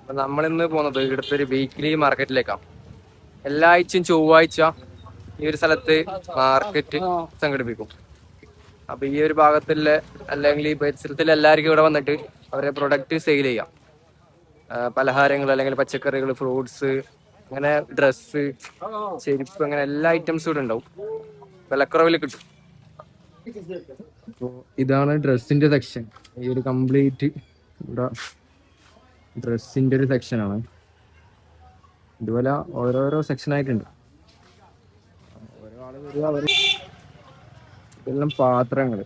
അപ്പൊ നമ്മളിന്ന് പോകുന്നത് ഇവിടുത്തെ ഒരു വീക്ക്ലി മാർക്കറ്റിലേക്കാണ്. എല്ലാ ആഴ്ചയും ചൊവ്വാഴ്ച ഈ ഒരു സ്ഥലത്ത് മാർക്കറ്റ് സംഘടിപ്പിക്കും. അപ്പൊ ഈ ഒരു ഭാഗത്തുള്ള അല്ലെങ്കിൽ ഈ പരിസരത്തിലെ എല്ലാവർക്കും ഇവിടെ വന്നിട്ട് അവരെ പ്രൊഡക്റ്റ് സെയിൽ ചെയ്യാം. പലഹാരങ്ങൾ അല്ലെങ്കിൽ പച്ചക്കറികൾ, ഫ്രൂട്ട്സ്, അങ്ങനെ ഡ്രസ്സ്, ചെരുപ്പ്, അങ്ങനെ എല്ലാ ഐറ്റംസും ഇവിടെ ഉണ്ടാവും. വിലക്കുറവിൽ കിട്ടും. അപ്പോൾ ഇതാണ് ഡ്രസ്സിന്റെ സെക്ഷൻ. ഈ ഒരു കംപ്ലീറ്റ് ഇവിടെ ഡ്രസ്സിന്റെ ഒരു സെക്ഷനാണ്. ഇതുപോലെ ഓരോരോ സെക്ഷൻ ആയിട്ടുണ്ട്. ഓരോ ആള് വരിക, അവര് ഇതെല്ലാം പാത്രങ്ങൾ,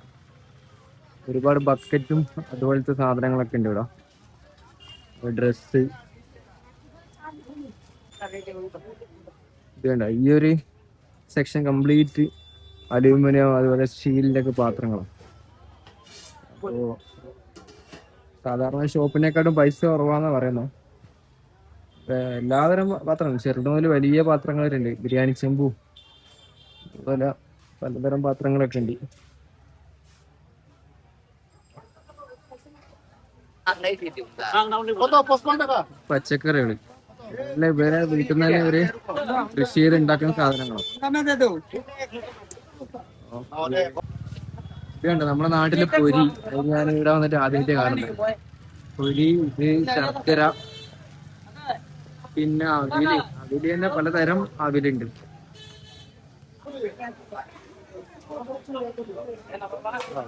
ഒരുപാട് ബക്കറ്റും അതുപോലത്തെ സാധനങ്ങളൊക്കെ ഉണ്ട് ഇവിടെ. ഡ്രസ്സ് ഇത് വേണ്ട. ഈ ഒരു സെക്ഷൻ കംപ്ലീറ്റ് അലൂമിനിയം അതുപോലെ സ്റ്റീലിന്റെ ഒക്കെ പാത്രങ്ങളാണ്. അപ്പോ സാധാരണ ഷോപ്പിനെക്കാട്ടും പൈസ കുറവാന്നാ പറയുന്നത്. എല്ലാതരം പാത്രങ്ങളും ചെറുത് മുതൽ വലിയ പാത്രങ്ങളുണ്ട്. ബിരിയാണി ചെമ്പു അതുപോലെ പലതരം പാത്രങ്ങളൊക്കെ ഉണ്ട്. പച്ചക്കറികള് അല്ല, ഇവരെ വീട്ടിൽ നിന്ന് തന്നെ ഇവര് കൃഷി ചെയ്ത് ഉണ്ടാക്കുന്ന സാധനങ്ങളാണ്. ഇതുണ്ട് നമ്മുടെ നാട്ടിലെ പൊരി. ഞാൻ ഇവിടെ വന്നിട്ട് ആദ്യമായിട്ട് കാണുന്നത് പൊരി. ഇത് ശർക്കര, പിന്നെ അവില് തന്നെ പലതരം അവിലുണ്ട്.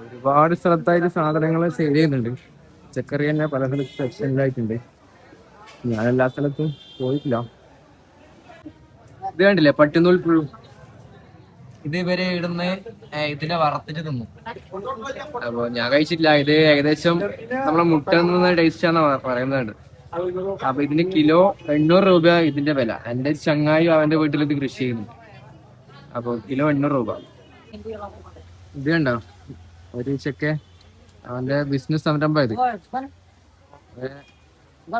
ഒരുപാട് സ്ഥലത്തായിട്ട് സാധനങ്ങൾ സെയിൽ ചെയ്യുന്നുണ്ട്. പച്ചക്കറി തന്നെ പല സ്ഥലത്ത് സെക്ഷനിലായിട്ടുണ്ട്. ഞാൻ എല്ലാ സ്ഥലത്തും പോയിട്ടില്ല. ഇത് കണ്ടില്ലേ, പട്ടുനൂൽ പുഴു. ഇത് ഇവര് ഇടുന്ന് ഇതിനെ വറുത്തിട്ട് തിന്നു. അപ്പൊ ഞാൻ കഴിച്ചിട്ടില്ല. ഇത് ഏകദേശം നമ്മളെ മുട്ട ടേസ്റ്റ് ആണെന്ന് പറയുന്നുണ്ട്. അപ്പൊ ഇതിന് കിലോ 800 രൂപ ഇതിന്റെ വില. എന്റെ ചങ്ങായി അവന്റെ വീട്ടിൽ ഇത് കൃഷി ചെയ്യുന്നുണ്ട്. അപ്പൊ കിലോ 800 രൂപ. ഇത് കണ്ടോ, ഒരു ചെക്കെ അവന്റെ ബിസിനസ് സംരംഭം. ഇത്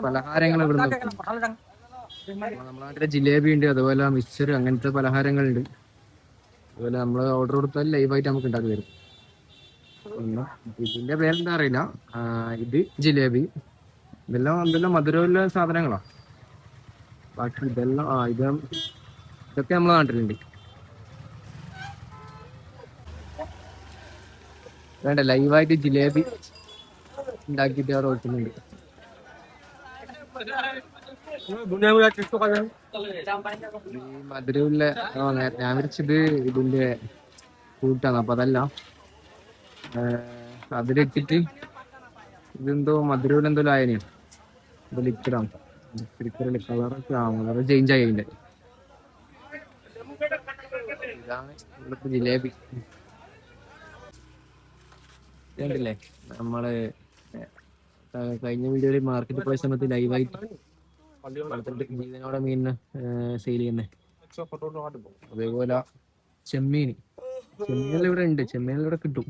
പലഹാരങ്ങൾ ഇവിടുന്ന് നമ്മുടെ നാട്ടിലെ ജിലേബി ഉണ്ട്, അതുപോലെ മിക്സർ, അങ്ങനത്തെ പലഹാരങ്ങളുണ്ട്. അതുപോലെ നമ്മൾ ഓർഡർ കൊടുത്താൽ ലൈവായിട്ട് നമുക്ക് ഉണ്ടാക്കി തരും. ഇതിന്റെ പേരെന്താ അറിയില്ല. ഇത് ജിലേബി. ഇതെല്ലാം മധുരമുള്ള സാധനങ്ങളാ. ബാക്കി ഇതെല്ലാം ഇതൊക്കെ നമ്മളെ നാട്ടിലുണ്ട്. വേണ്ട, ലൈവായിട്ട് ജിലേബി ഉണ്ടാക്കിയിട്ട് അവിടെ വെക്കുന്നുണ്ട്. മധുരമുള്ള ഞാൻ വിളിച്ചത് ഇതിന്റെ കൂട്ടാണ്. അപ്പൊ അതല്ല, അതിലിട്ടിട്ട് ഇതെന്തോ മധുരമുള്ള എന്തോ ആയനെയാണ്. ഇത് ലിക്വിഡാണ്. കളർ ചേഞ്ച് ആയി. അതിന്റെ ഇതാണ് ഇവിടുത്തെ ജിലേബി. കണ്ടില്ലേ, നമ്മള് കഴിഞ്ഞ വീഡിയോയിൽ മാർക്കറ്റ് പോയ സമയത്ത് ലൈവായിട്ട് ജീവനോടെ മീനിനെ സെയിൽ ചെയ്യുന്നേ. അതേപോലെ ചെമ്മീൻ ഇവിടെ ഉണ്ട്. ചെമ്മീൻ ഇവിടെ കിട്ടും.